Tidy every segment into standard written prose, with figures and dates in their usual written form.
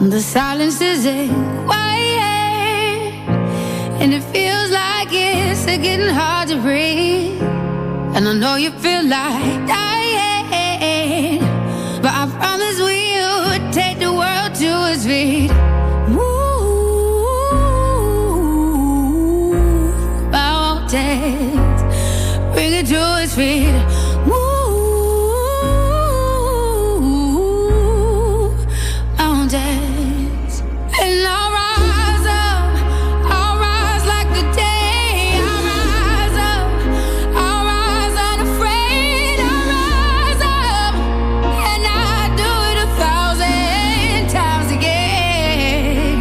The silence is quiet, and it feels like it's getting hard to breathe. And I know you feel like dying, but I promise we'll take the world to its feet. Move mountains, bring it to its feet. Move mountains, and I'll rise up, I'll rise like the day. I'll rise up, I'll rise unafraid. I'll rise up, and I'll do it 1,000 times again.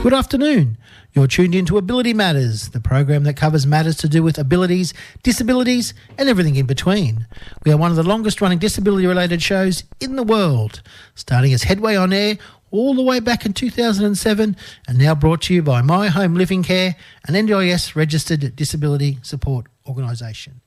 Good afternoon. You're tuned into Ability Matters, the program that covers matters to do with abilities, disabilities and everything in between. We are one of the longest running disability-related shows in the world, starting as Headway On Air all the way back in 2007 and now brought to you by My Home Living Care, an NDIS registered disability support organisation.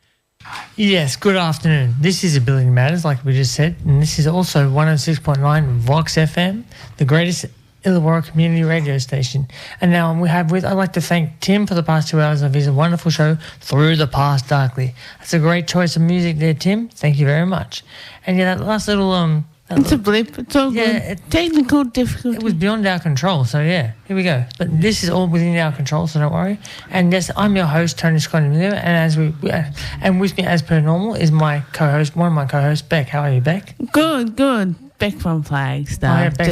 Yes, good afternoon. This is Ability Matters, like we just said, and this is also 106.9 VOX FM, the greatest Illawarra Community radio station. And now I'd like to thank Tim for the past 2 hours of his wonderful show, Through the Past Darkly. That's a great choice of music there, Tim. Thank you very much. And yeah, that last little... it's a blip. It's all good. Technical difficulty. It was beyond our control, so yeah, here we go. But this is all within our control, so don't worry. And yes, I'm your host, Tony Scott, and with me, as per normal, is my co-host, one of my co-hosts, Beck. How are you, Beck? Good. Beck from Flagstaff. Oh, yeah, Beck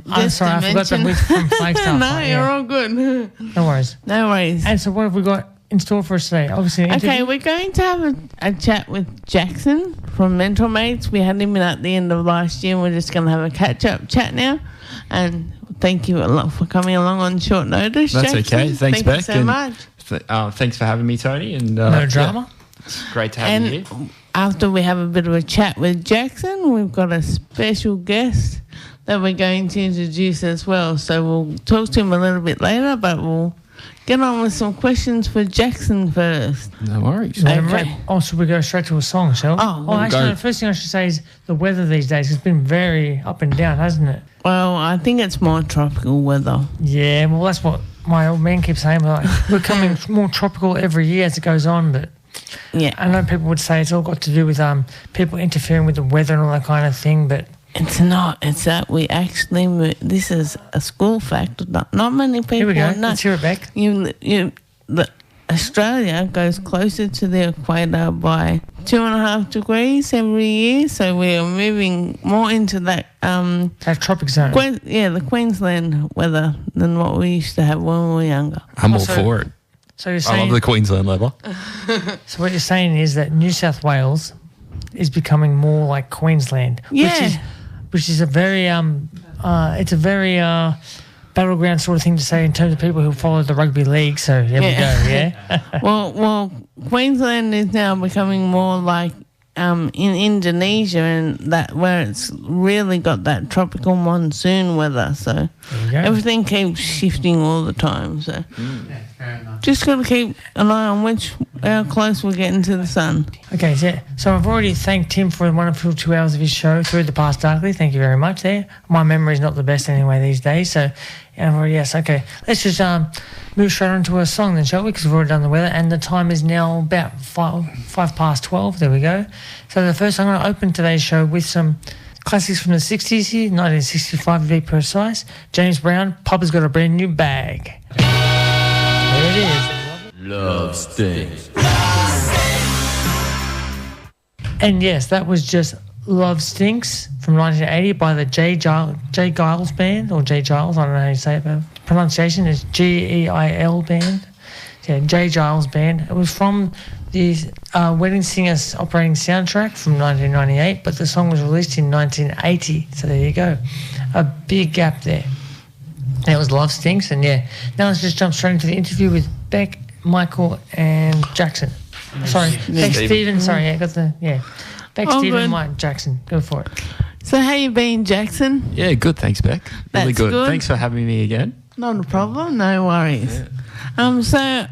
I'm sorry, I forgot that we're from Flagstaff. No, you're all good. No worries. No worries. And so what have we got in store for us today? Obviously, okay, we're going to have a chat with Jackson from Mental Mates. We had him in at the end of last year, and we're just going to have a catch-up chat now. And thank you a lot for coming along on short notice, That's Jackson. okay. Thanks, Beck. Thank you so much. Thanks for having me, Tony. And no drama. Yeah, it's great to have you here. After we have a bit of a chat with Jackson, we've got a special guest that we're going to introduce as well. So we'll talk to him a little bit later, but we'll get on with some questions for Jackson first. No worries. Okay. Oh, so we go straight to a song, shall we? Actually, the first thing I should say is the weather these days has been very up and down, hasn't it? Well, I think it's more tropical weather. Yeah, well, that's what my old man keeps saying. Like, we're becoming more tropical every year as it goes on, but... yeah, I know people would say it's all got to do with people interfering with the weather and all that kind of thing, but it's not. It's that we actually this is a school fact. Not many people. Here we go. know. Let's hear it back. Australia goes closer to the equator by 2.5 degrees every year, so we are moving more into that tropic zone. The Queensland weather than what we used to have when we were younger. I'm all for it. So you're saying, I love the Queensland weather. So what you're saying is that New South Wales is becoming more like Queensland, which is a very battleground sort of thing to say in terms of people who follow the rugby league. So there we go. Yeah. well, Queensland is now becoming more like in Indonesia, and that where it's really got that tropical monsoon weather. So everything keeps shifting all the time. So just got to keep an eye on how close we're getting to the sun. Okay, so I've already thanked Tim for the wonderful 2 hours of his show, Through the Past Darkly. Thank you very much there. My memory's not the best anyway these days, so yes, okay. Let's just move straight on to a song then, shall we? Because we've already done the weather, and the time is now about 12:05. There we go. So the first, I'm going to open today's show with some classics from the 60s here, 1965 to be precise. James Brown, Papa's Got a Brand New Bag. There it is. Love Stinks. And yes, that was just Love Stinks from 1980 by the J. Giles Band, or J. Giles, I don't know how you say it, but pronunciation is Geil Band. Yeah, J. Giles Band. It was from the Wedding Singers Operating soundtrack from 1998, but the song was released in 1980, so there you go. A big gap there. That was Love Stinks, and yeah. Now let's just jump straight into the interview with Beck, Michael, and Jackson. Sorry, Beck, Stephen. Sorry, I got the Beck, Stephen, Mike, Jackson. Go for it. So how you been, Jackson? Yeah, good. Thanks, Beck. Really That's good. Thanks for having me again. Not a problem. No worries. Yeah. So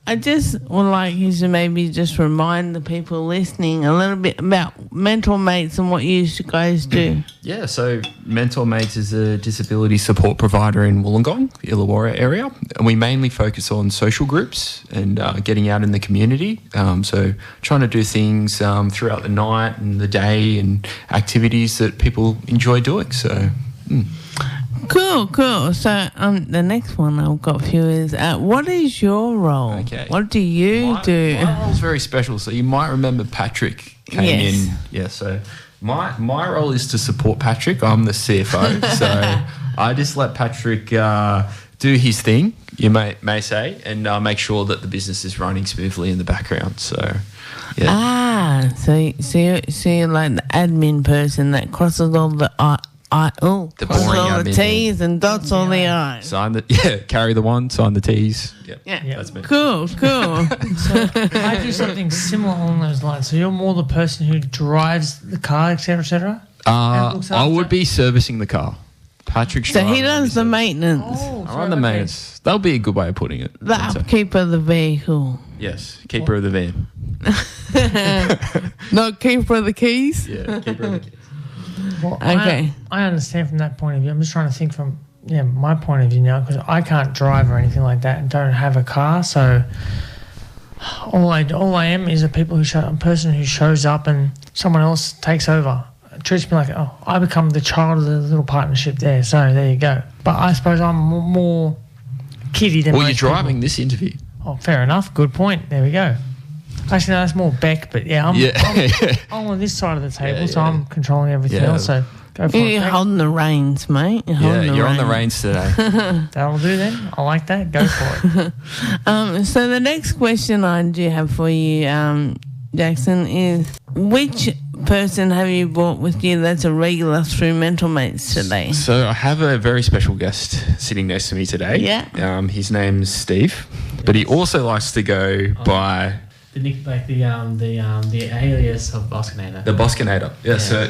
I just would like you to maybe just remind the people listening a little bit about Mentor Mates and what you guys do. Yeah, so Mentor Mates is a disability support provider in Wollongong, the Illawarra area, and we mainly focus on social groups and getting out in the community. So trying to do things throughout the night and the day and activities that people enjoy doing. So. Cool. So the next one I've got for you is what is your role? Okay. What do you do? My role's very special. So you might remember Patrick came in. Yeah, so my role is to support Patrick. I'm the CFO. So I just let Patrick do his thing, you may say, and make sure that the business is running smoothly in the background. So, yeah. So you're like the admin person that crosses all the crosses all the T's and dots all the I's. Carry the one, sign the T's. Yeah, that's me. Cool. So I do something similar along those lines. So you're more the person who drives the car, etc. I would be servicing the car. Patrick's so he does the maintenance. I run the maintenance. That'll be a good way of putting it. The upkeep of the vehicle. Yes, keeper of the van. Not keeper of the keys? Yeah, keeper of the keys. Well, okay. I understand from that point of view. I'm just trying to think from my point of view now, because I can't drive or anything like that and don't have a car. So all I am is a person who shows up and someone else takes over. It treats me like, I become the child of the little partnership there. So there you go. But I suppose I'm more kiddie than most you're driving people. This interview. Oh, fair enough. Good point. There we go. Actually, no, that's more Beck, but I'm on this side of the table, so I'm controlling everything else. So go for it. You're holding the reins, mate. You're on the reins today. That'll do then. I like that. Go for it. So the next question I do have for you, Jackson, is which person have you brought with you that's a regular through Mentor Mates today? So I have a very special guest sitting next to me today. Yeah. His name's Steve, but he also likes to go by... the alias of Boskinator. The Boskinator. Yeah. So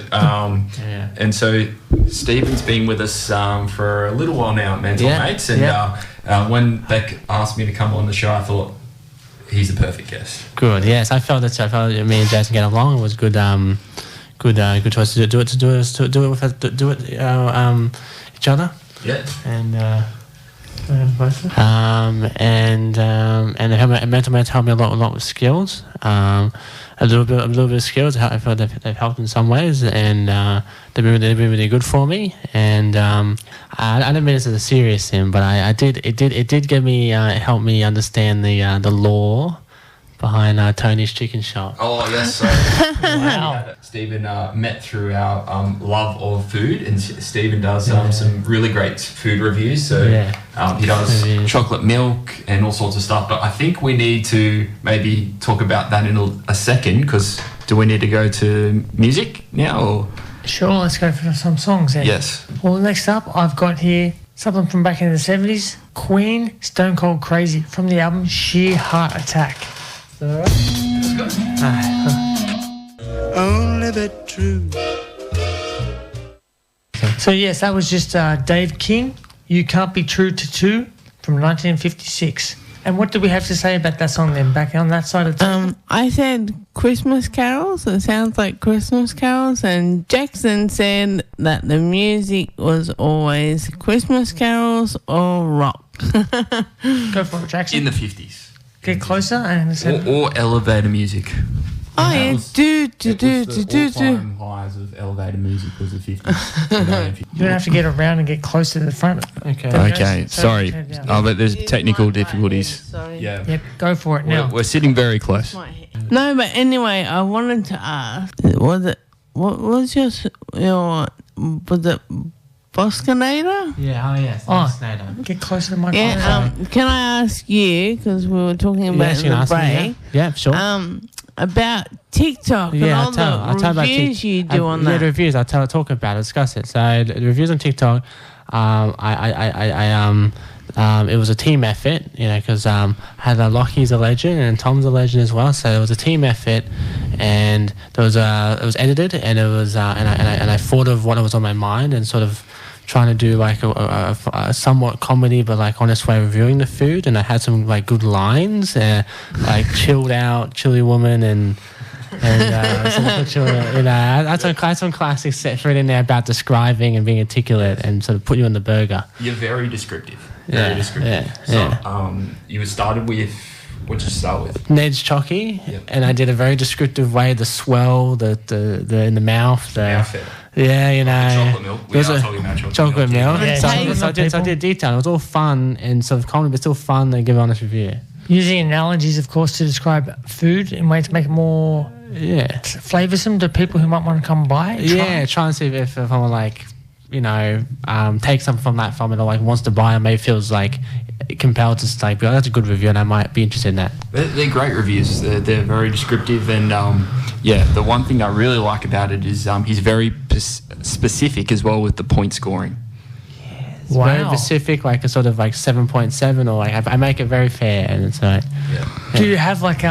and so Stephen's been with us for a little while now at Mentor Mates, and when Beck asked me to come on the show, I thought he's a perfect guest. Good. Yes, I felt me and Jason get along. It was good. Good choice to do it each other. Yeah. And. Mentor Mates helped me a lot with skills. A little bit of skills. I feel they've helped in some ways, and they've been really good for me. And I don't mean this as a serious thing, but it did get me help me understand the law behind Tony's Chicken Shop. Oh yes, so Wow. Stephen met through our love of food, and Stephen does some really great food reviews. So he does chocolate milk and all sorts of stuff. But I think we need to maybe talk about that in a second, because do we need to go to music now? Or? Sure, let's go for some songs then. Yes. Well, next up, I've got here something from back in the 70s, Queen, Stone Cold Crazy, from the album Sheer Heart Attack. Let's go. Only the truth. So yes, that was just Dave King, You Can't Be True to Two, from 1956. And what do we have to say about that song then, back on that side of town? I said Christmas carols. It sounds like Christmas carols. And Jackson said that the music was always Christmas carols or rock. Go for it, Jackson. In the 50s. Get closer and or elevator music. Oh yeah, do. All-time highs of elevator music was the 50s. You don't have to get around and get close to the front. Okay, sorry. But there's technical difficulties. Sorry. Yeah. Yep, go for it now. We're sitting very close. No, but anyway, I wanted to ask, was it Boskinator? Yeah, yes. Boskinator. Get closer to the microphone. Yeah, can I ask you, because we were talking about it in the break, yeah, sure. about TikTok and all the reviews you do on that. Yeah, the reviews. I'll talk about it, discuss it. So the reviews on TikTok, it was a team effort, because had Lockie's a legend and Tom's a legend as well. So it was a team effort, and it was edited, and it was and I thought of what was on my mind and sort of trying to do like a somewhat comedy but like honest way of reviewing the food, and I had some like good lines, like chilled out, chilly woman, and I had some classic set for it in there about describing and being articulate and sort of put you on the burger. You're very descriptive. You started with, what did you start with? Ned's Chocky, and I did a very descriptive way, the swell, the in the mouth, mouth. Yeah, you know. Chocolate milk. We are talking about chocolate milk. Yeah. So I did detail. It was all fun and sort of comedy, but still fun to give an honest review. Using analogies, of course, to describe food in ways to make it more flavoursome to people who might want to come by. Try and see if I'm like, take something from that from it, or like wants to buy, and maybe feels like compelled to like, that's a good review, and I might be interested in that. They're great reviews. They're very descriptive, and the one thing I really like about it is he's very specific as well with the point scoring. It's very specific, like a sort of like 7.7, or like I make it very fair, and it's like. Do you have like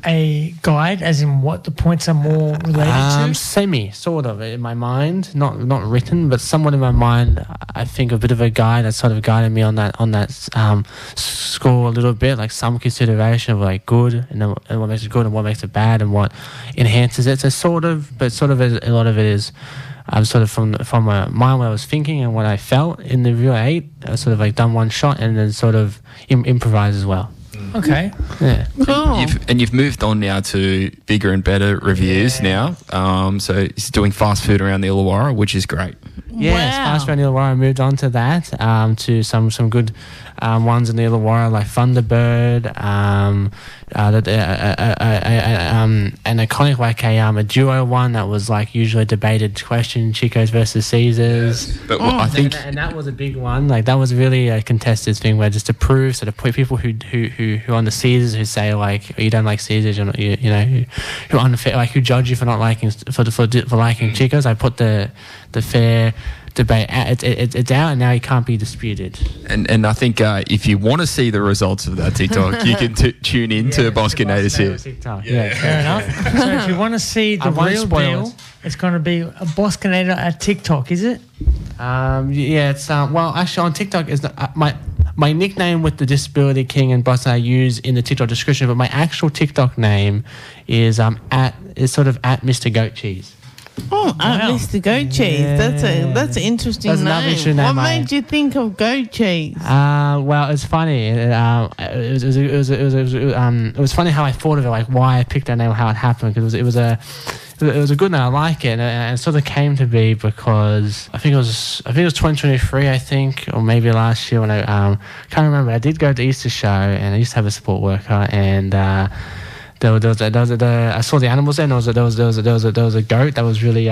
a guide, as in what the points are more related to? Sort of in my mind, not written, but somewhat in my mind. I think a bit of a guide that sort of guided me on that score a little bit, like some consideration of like good and what makes it good and what makes it bad and what enhances it. So sort of a lot of it is. Sort of from my mind, what I was thinking and what I felt in the review I ate. I sort of like done one shot and then sort of improvise as well. Okay. Yeah. Cool. You've moved on now to bigger and better reviews now. So he's doing fast food around the Illawarra, which is great. Yes, fast food around the Illawarra. I moved on to that, to some good ones in the Illawarra, like Thunderbird, an iconic like a duo one that was like usually a debated question, Chico's versus Caesars. Yes. But I think and that was a big one. Like that was really a contested thing where just to prove, so to put people who on the Caesars who say like you don't like Caesars, you're not, who unfair, like who judge you for not liking for liking Chico's. I put the fair debate. It's out and now it can't be disputed. And I think if you want to see the results of that TikTok, you can tune in to Bosconator here. Fair enough. So if you want to see the real deal, it's going to be a Bosconator at TikTok, is it? It's well, actually on TikTok is my nickname with the Disability King and Boston I use in the TikTok description, but my actual TikTok name is sort of at Mr. Goat Cheese. Oh, Mr. Goat Cheese. That's an interesting name. What made you think of goat cheese? Well, it's funny. It was funny how I thought of it, like why I picked that name, how it happened, because it was a good name. I like it, and it sort of came to be because I think it was 2023, I think, or maybe last year when I can't remember. I did go to the Easter show, and I used to have a support worker, and. I saw the animals there, and there was a goat that was really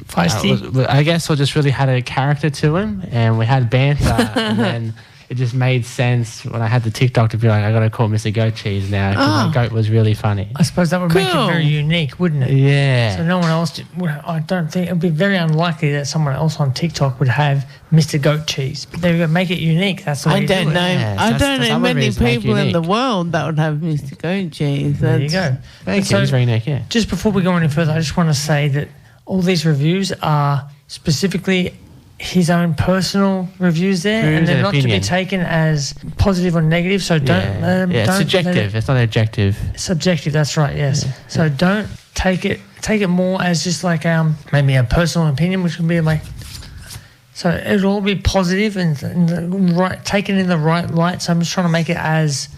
feisty. I guess, or just really had a character to him, and we had banter, and then it just made sense when I had the TikTok to be like, I got to call Mr. Goat Cheese now because the goat was really funny. I suppose that would make it very unique, wouldn't it? Yeah. So no one else. I don't think it would be very unlikely that someone else on TikTok would have Mr. Goat Cheese. But there we go, make it unique. That's the way I don't know. I don't know many people in the unique. world that would have Mr. Goat Cheese. There you go. Thank you. It's very unique. Yeah. Just before we go any further, I just want to say that all these reviews are specifically his own personal reviews there, and they're not to be taken as positive or negative. So don't. It's subjective. It's not objective. Subjective. That's right. Yes. Yeah. So don't take it more as just like maybe a personal opinion, which would be like. So it'll all be positive and taken in the right light. So I'm just trying to make it as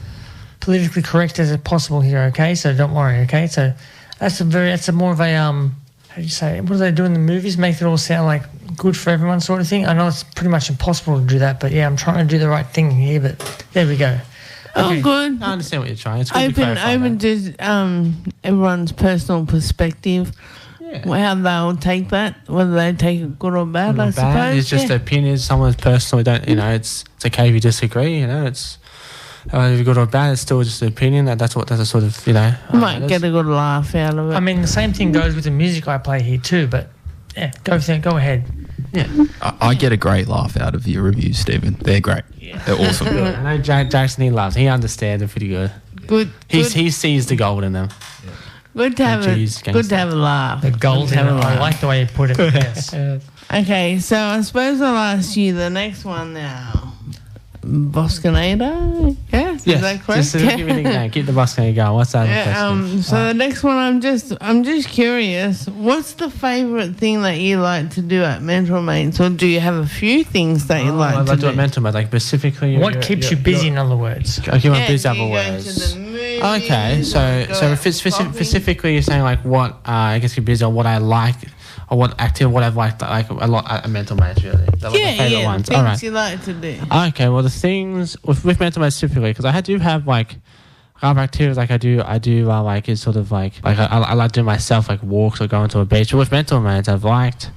politically correct as possible here. Okay. So don't worry. Okay. So that's more of a how do you say? What do they do in the movies? Make it all sound like good for everyone sort of thing. I know it's pretty much impossible to do that, but yeah, I'm trying to do the right thing here, but there we go. Okay. Oh, good. I understand what you're trying. It's good open to everyone's personal perspective, how they'll take that, whether they take it good or bad, I suppose. It's just opinions, someone's personal. It's okay if you disagree, it's if you're good or bad, it's still just an opinion. That's a sort of, might get a good laugh out of it. I mean, the same thing goes with the music I play here too, but yeah, go ahead. Yeah. I get a great laugh out of your reviews, Stephen. They're great. Yeah. They're awesome. I know Jackson, he loves. He understands. They're pretty good. Good. He sees the gold in them. Yeah. Good to have a laugh. The gold in them. I like the way you put it. Yes. Okay, so I suppose I'll ask you the next one now. Bosconator? Yes, is that correct? Just keep everything going. Keep the Bosconator going. What's that question? So the next one, I'm just curious. What's the favourite thing that you like to do at Mental Mates, or do you have a few things that you like to do? At Mental Mates, like specifically. What keeps you busy, in other words? Okay, Yeah, busy, do you other go words. to the movies, Okay, so go specifically, you're saying like what I guess you're busy or what I like. Or what I've liked like a lot at Mental Mates, really. They're like my favourite ones. things All right. you like to do. Okay, well the things with Mental Mates specifically, because I do have like other activities like I do like it's sort of like I like doing myself like walks or going to a beach. But with Mental Mates, I've liked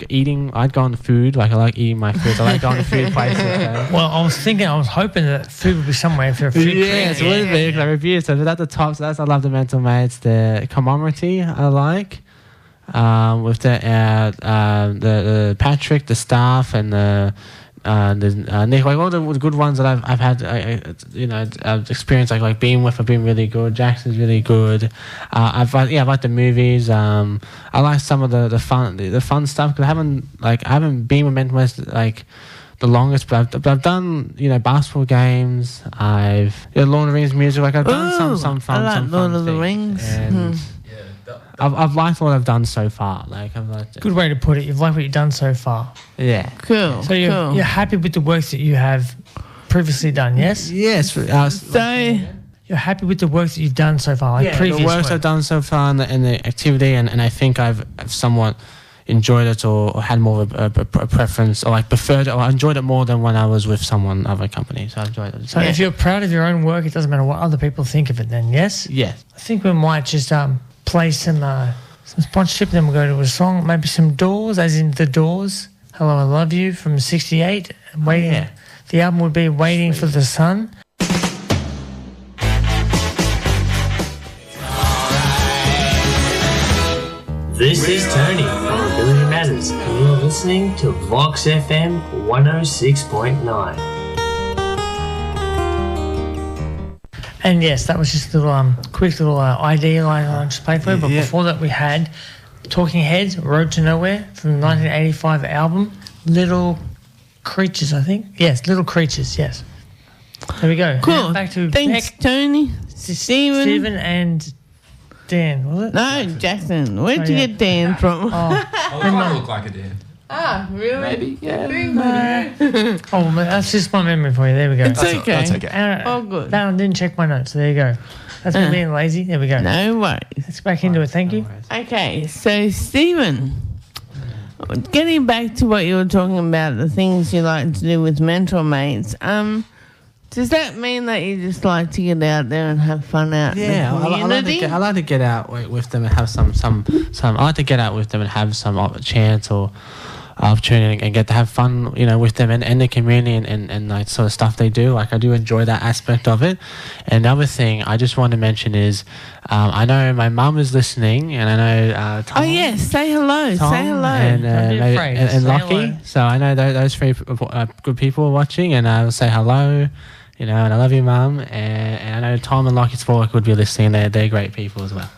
eating. I'd go on the food. Like I like eating my food. I like going to food places. Well, I was hoping that food would be somewhere for a food. Yeah, it's a little bit because I review. So at the top, so I love the Mental Mates. The commemorative I like. With the Patrick, the staff, and the Nick, like all the good ones that I've had, I've experienced like being with have been really good. Jackson's really good. I like the movies. I like some of the fun stuff because I haven't been with Mental Mates like the longest, but I've done basketball games. Lord of the Rings music. Like I've done some fun. I like Lord of the things. Rings. And I've liked what I've done so far. Like I've liked it. Good way to put it. You've liked what you've done so far. Yeah. Cool. So you're happy with the works that you have previously done, yes? Yes. So you're happy with the works that you've done so far, like previous the works work. I've done so far and the activity, and I think I've somewhat enjoyed it or had more of a preference or like preferred it, or I enjoyed it more than when I was with someone other company. So I enjoyed it. So if you're proud of your own work, it doesn't matter what other people think of it then, yes? Yes. I think we might just play some sponsorship, then we'll go to a song, maybe some Doors, as in The Doors. Hello, I Love You from 68. Waiting. Yeah. The album would be Waiting for the Sun. This is Tony from Ability Matters, and you're listening to VOX FM 106.9. And yes, that was just a little quick little ID I just played for you. But before that, we had Talking Heads, Road to Nowhere from the 1985 album, Little Creatures, I think. Yes, Little Creatures, yes. There we go. cool. Now back to Thanks, Beck, Tony. Stephen and Dan, was it? No, Jackson. Where'd you get Dan from? I look like a Dan. Ah, really? Maybe, yeah. Oh, that's just my memory for you. There we go. It's okay. That's okay. All good. No, I didn't check my notes. So there you go. That's me being lazy. There we go. No worries. Let's back into it. Thank you. Okay, so Stephen, getting back to what you were talking about, the things you like to do with Mental Mates, does that mean that you just like to get out there and have fun out in the community? I like to get out with them and have some. I like to get out with them and have some chance or opportunity and get to have fun, with them and the community and like sort of stuff they do. Like I do enjoy that aspect of it. And another thing I just want to mention is, I know my mum is listening, and I know Tom. Oh yes, say hello. Tom say hello. Don't be afraid. And Say Lockie. hello. So I know those three good people are watching, and I'll say hello. And I love you, Mum. And I know Tom and Lockie Spork would be listening. They're great people as well.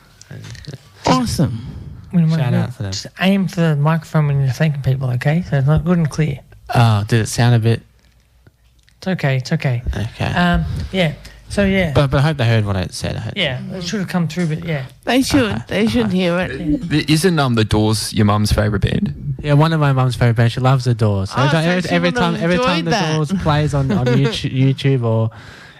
Awesome. Shout out for them. Just aim for the microphone when you're thanking people, okay? So it's not good and clear. Oh, did it sound a bit? It's okay. It's okay. Okay. Yeah. So yeah. But I hope they heard what I said. Yeah, it should have come through, but yeah. They should. They should hear it. Isn't The Doors your mum's favourite band? Yeah, one of my mum's favourite bands. She loves The Doors. Oh, so every she would've time enjoyed The that. Doors plays on YouTube or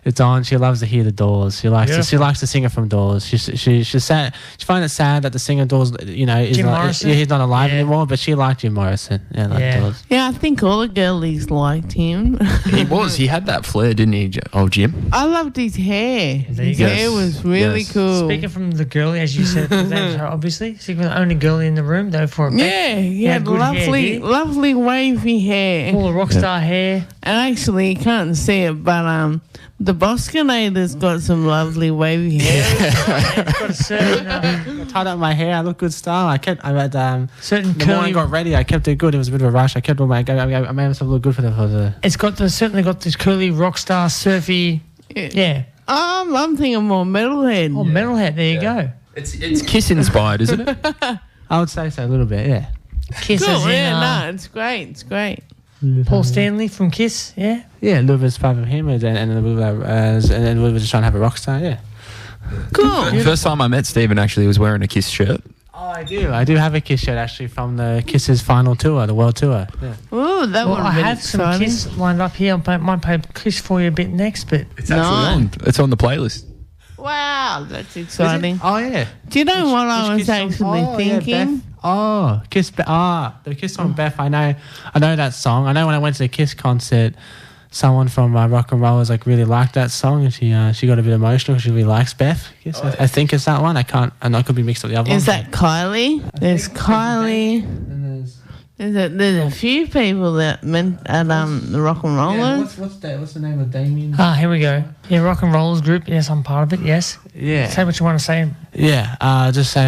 it's on, she loves to hear The Doors. She likes the singer from Doors. She sad. She finds it sad that the singer Doors, is Jim not, Morrison? he's not alive Yeah. anymore. But she liked Jim Morrison. Yeah, like Doors. Yeah, I think all the girlies liked him. He had that flair, didn't he? Oh, Jim. I loved his hair. There you His go. hair was really Yes. cool. Speaking from the girlie, as you said, that's her, obviously. Speaking from the only girlie in the room, though, for a bit. Yeah, he Yeah, had good hair, lovely, did he? lovely wavy hair. Full of rock star hair. And actually, you can't see it, but the Bosconator's got some lovely wavy hair. It's got a certain, I tied up my hair. I look good style. I had certain the morning I curly. got ready. I kept it good. It was a bit of a rush. I kept all my. I made myself look good for the. It's got certainly got this curly rock star surfy. Yeah. I'm thinking more metalhead. Oh, metalhead. There you go. It's Kiss inspired, isn't it? I would say so a little bit. Yeah. Kiss Cool, as in, yeah, no, it's great. It's great. Paul Stanley from Kiss, yeah? Yeah, a little bit inspired from him, and a little bit, and then we were just trying to have a rock star, yeah. Cool. The first time I met Stephen actually was wearing a Kiss shirt. Oh, I do have a Kiss shirt actually from the Kiss's final tour, the world tour. Yeah. Oh, that Well, would I have been have some exciting. Kiss lined up here. I might play Kiss for you a bit next, but It's actually on. It's on the playlist. Wow, that's exciting. Oh, yeah. Do you know what I was Kiss song? actually Oh, yeah, thinking? Beth. Oh, Kiss. The Kiss song Beth. I know that song. I know when I went to the Kiss concert, someone from Rock and Rollers really liked that song, and she got a bit emotional. She really likes Beth. Yes, I think it's that one. I could be mixed up with the other one. Is that Kylie? There's Kylie. There's a few people that meant at the Rock and Rollers. What's the name of Damien? here we go. Yeah, Rock and Rollers group. Yes, I'm part of it. Yes. Yeah. Say what you want to say. Yeah. Just say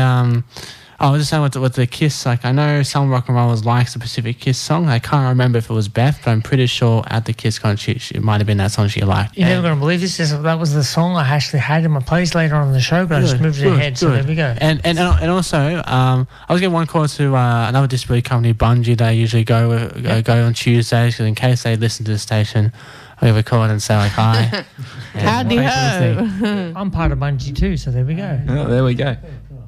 I was just saying with the Kiss, I know some rock and rollers likes the Pacific Kiss song. I can't remember if it was Beth, but I'm pretty sure at the Kiss concert it might have been that song she liked. You're never going to believe this. That was the song I actually had in my playlist later on in the show, but I just moved it ahead. So there we go. And also, I was getting one call to another disability company, Bungie. They usually go on Tuesdays, because in case they listen to the station, I give a call and say hi. Howdy ho. I'm part of Bungie too, so there we go. Oh, there we go.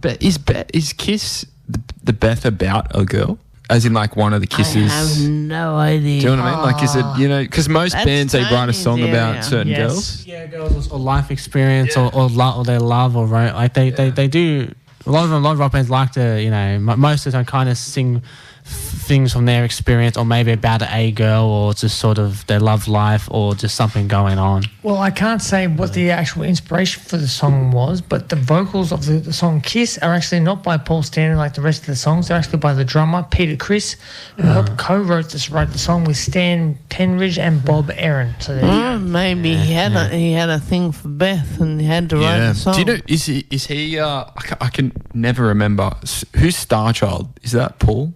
But is Kiss the Beth about a girl? As in one of the Kisses? I have no idea. Do you know what I mean? Is it, because most That's bands, they write a song Tony's about area. certain Yes. girls. Yeah, girls or life experience or their love or they do. A lot of rock bands like to most of the time kind of sing things from their experience, or maybe about a girl, or just sort of their love life, or just something going on. Well, I can't say what the actual inspiration for the song was, but the vocals of the song Kiss are actually not by Paul Stanley like the rest of the songs. They're actually by the drummer, Peter Criss, who wrote the song with Stan Penridge and Bob Aaron. So there you go. Maybe he had a thing for Beth and he had to write the song. Do you know, is he I can never remember. Who's Star Child? Is that Paul?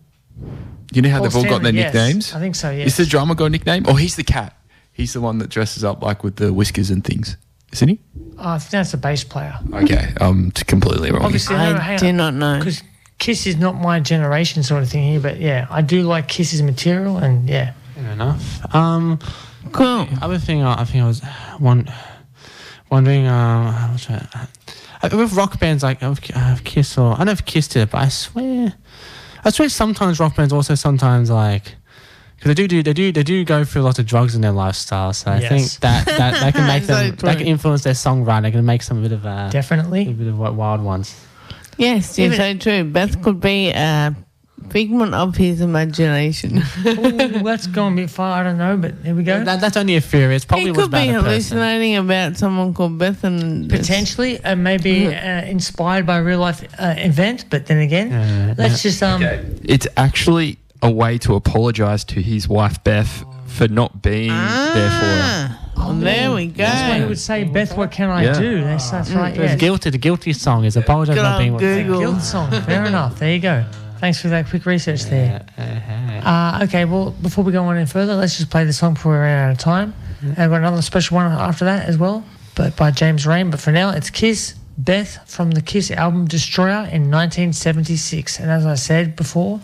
You know how Paul they've all got their Stanley, yes. nicknames? I think so, yes. Is the drummer got a nickname? Or he's the cat. He's the one that dresses up with the whiskers and things. Isn't he? I think that's a bass player. Okay, I'm completely wrong. Obviously, I do not know. Because Kiss is not my generation sort of thing here, but yeah, I do like Kiss's material, and yeah. Fair enough. Cool. The other thing I think I was wondering, with rock bands of Kiss, or I don't know if Kiss did it, but I swear sometimes rock bands also sometimes because they do go through lots of drugs in their lifestyle. So I think that can make them that can influence their songwriting. They can make some bit of Definitely. a bit of wild ones. Yes, you're so true. Beth could be a figment of his imagination. Ooh, that's going a bit far, I don't know, but there we go. That's only a theory. It's probably He was could about be a person. hallucinating about someone called Beth and Potentially, maybe inspired by a real life event, but then again, let's just It's actually a way to apologise to his wife Beth for not being there for her. Oh, there we go. That's why he would say, Beth, what can I do? That's right, It's yeah. guilty. The guilty song is apologize for not being what. Google. Guilt song, fair enough. There you go. Thanks for that quick research there. Okay, well, before we go on any further, let's just play the song before we run out of time. And I've got another special one after that as well, but by James Rain. But for now, it's Kiss, Beth, from the Kiss album Destroyer in 1976. And as I said before,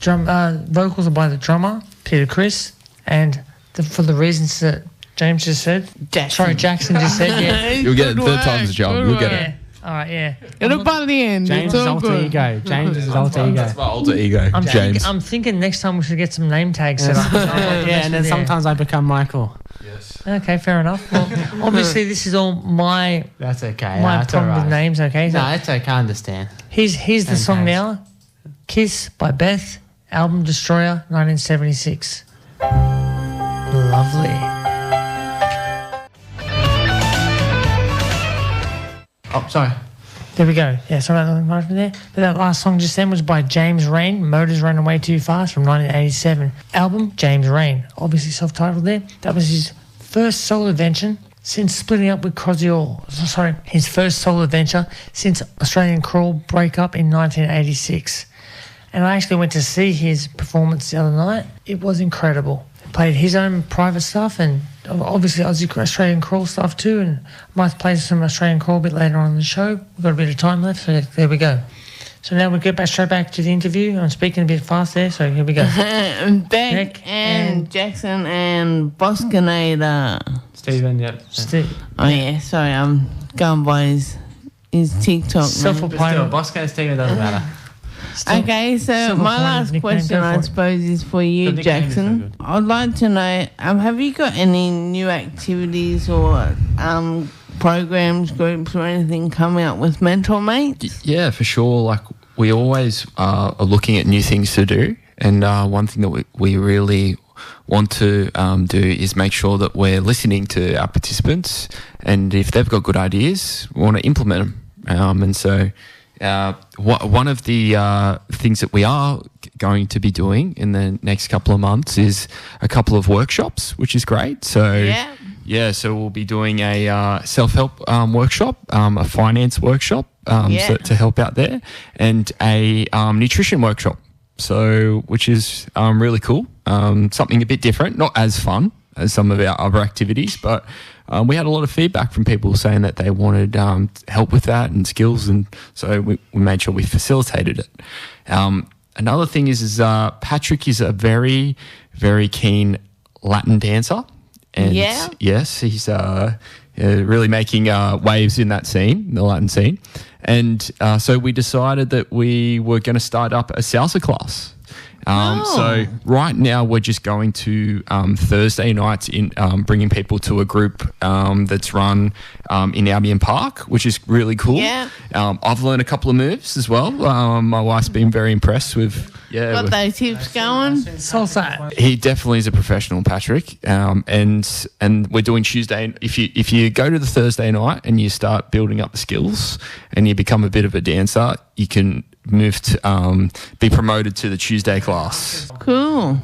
vocals are by the drummer, Peter Criss, and for the reasons that James just said. Jackson just said, yeah. You'll get it. Third time's a job. You'll get it. All right, yeah. It'll by the end. James' It's all alter good. ego. James' alter ego. That's my alter ego, James. I'm thinking next time we should get some name tags set up. Yeah, and then sometimes I become Michael. Okay, fair enough. Well, obviously this is all my That's okay. problem with names. Okay, so No, it's okay. I understand. here's the song now, "Kiss" by Beth, album Destroyer, 1976. Lovely. Oh, sorry. There we go. Yeah, sorry about the interruption there. But that last song just then was by James Rain, Motors Run Away Too Fast, from 1987. Album, James Rain. Obviously self-titled there. That was his first solo venture since splitting up with Crosby Orr. Sorry, his first solo venture since Australian Crawl breakup in 1986. And I actually went to see his performance the other night. It was incredible. He played his own private stuff and obviously Aussie Australian Crawl stuff too, and I might play some Australian Crawl a bit later on in the show. We've got a bit of time left, so there we go. So now we'll get straight back to the interview. I'm speaking a bit fast there, so here we go. Beck and Jackson and Boskinator. Stephen, yep. Steve. Oh, yeah, sorry, I'm going by his TikTok name. Self-appointed. Bosco Stephen doesn't matter. Okay, so my last question, I suppose, is for you, The nickname is so Jackson. good. I'd like to know, have you got any new activities or programs, groups or anything coming up with Mentor Mates? Yeah, for sure. Like, we always are looking at new things to do. And one thing that we really want to do is make sure that we're listening to our participants. And if they've got good ideas, we want to implement them. And so one of the things that we are going to be doing in the next couple of months is a couple of workshops, which is great. So so we'll be doing a self-help workshop, a finance workshop to help out there, and a nutrition workshop. So, which is really cool. Something a bit different, not as fun as some of our other activities, but we had a lot of feedback from people saying that they wanted help with that and skills, and so we made sure we facilitated it. Another thing is Patrick is a very, very keen Latin dancer. And yes, he's really making waves in that scene, the Latin scene. And so we decided that we were going to start up a salsa class. So right now we're just going to Thursday nights in bringing people to a group that's run in Albion Park, which is really cool. Yeah. I've learned a couple of moves as well. My wife's been very impressed with. Got those tips going? Salsa. He definitely is a professional, Patrick. And we're doing Tuesday. If you go to the Thursday night and you start building up the skills and you become a bit of a dancer, you can move to be promoted to the Tuesday class. Cool.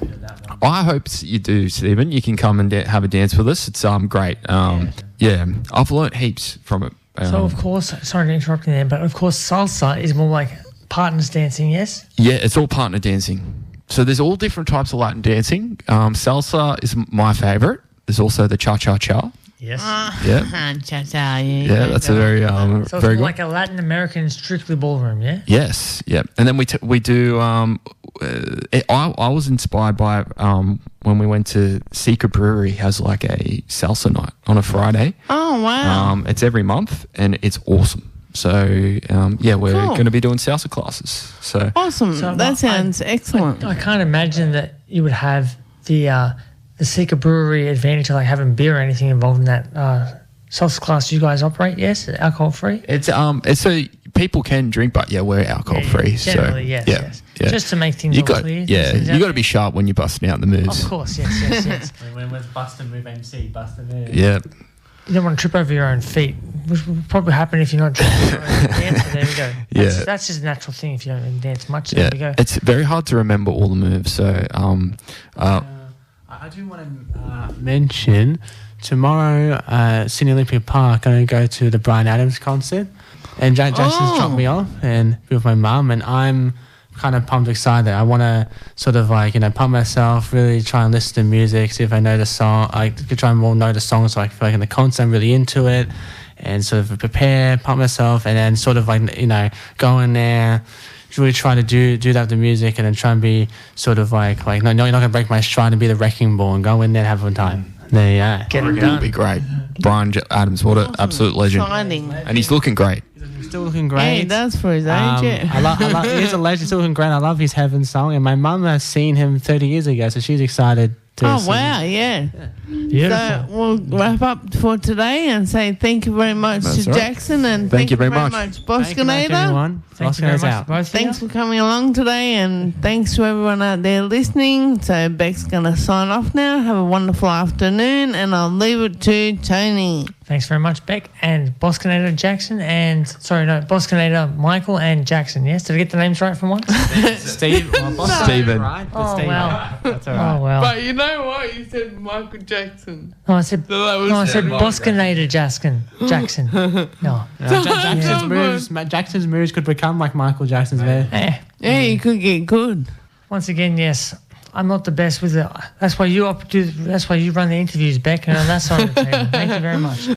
I hope you do, Stephen. You can come and have a dance with us. It's great. I've learnt heaps from it. So, of course, sorry to interrupt you there, but of course, salsa is more like partners dancing, yes? Yeah, it's all partner dancing. So there's all different types of Latin dancing. Salsa is my favourite. There's also the cha-cha-cha. Yes. Cha-cha, Yeah, that's a very So it's very good. like a Latin American strictly ballroom, yeah? Yes, yeah. And then we do. I was inspired by when we went to Secret Brewery has like a salsa night on a Friday. Oh wow! It's every month and it's awesome. So we're going to be doing salsa classes. So awesome! So that sounds excellent. I can't imagine that you would have the Secret Brewery advantage of like having beer or anything involved in that salsa class you guys operate. Yes, alcohol free. It's so people can drink, but we're alcohol free. Generally, so yes. Just to make things clear. You got to be sharp when you're busting out the moves. Of course, yes. When we're busting move MC, busting move. Yeah. You don't want to trip over your own feet, which will probably happen if you're not tripping your own dance. There we go. That's just a natural thing if you don't dance much. There we go. It's very hard to remember all the moves. So I do want to mention tomorrow, Sydney Olympic Park, I'm going to go to the Bryan Adams concert. And Jason's dropped me off and with my mum, and I'm kind of pumped, excited. I want to sort of pump myself, really try and listen to music, see if I know the song. I could try and more know the song, so I feel like in the concert I'm really into it, and sort of prepare, pump myself, and then sort of go in there, really try to do that with the music, and then try and be sort of no, you're not going to break my stride and be the wrecking ball and go in there and have a fun time. There you go. Get it done. It'll be great. Bryan Adams, what an absolute legend. Exciting. And he's looking great. He's still looking great. Yeah, he does for his age, I love, he's a legend, still looking great. I love his Heaven song, and my mum has seen him 30 years ago, so she's excited to see wow, yeah. Beautiful. So we'll wrap up for today and say thank you very much to Jackson, and thank you very much, Boskinator. Thank you very much, both of you. Thanks for coming along today, and thanks to everyone out there listening. So Beck's going to sign off now. Have a wonderful afternoon, and I'll leave it to Tony. Thanks very much, Beck, and Boskinator Jackson, and Boskinator Michael and Jackson. Yes, did I get the names right from once? Steve. Stephen. Right, Oh, Steve, wow. That's all right. Oh well. But you know what? You said Michael Jackson. No, I said Boskinator Jackson. No. Jackson's moves could become like Michael Jackson's moves. Yeah, you could get good. Once again, yes, I'm not the best with it. That's why you run the interviews, Beck, and that's on the table. Thank you very much.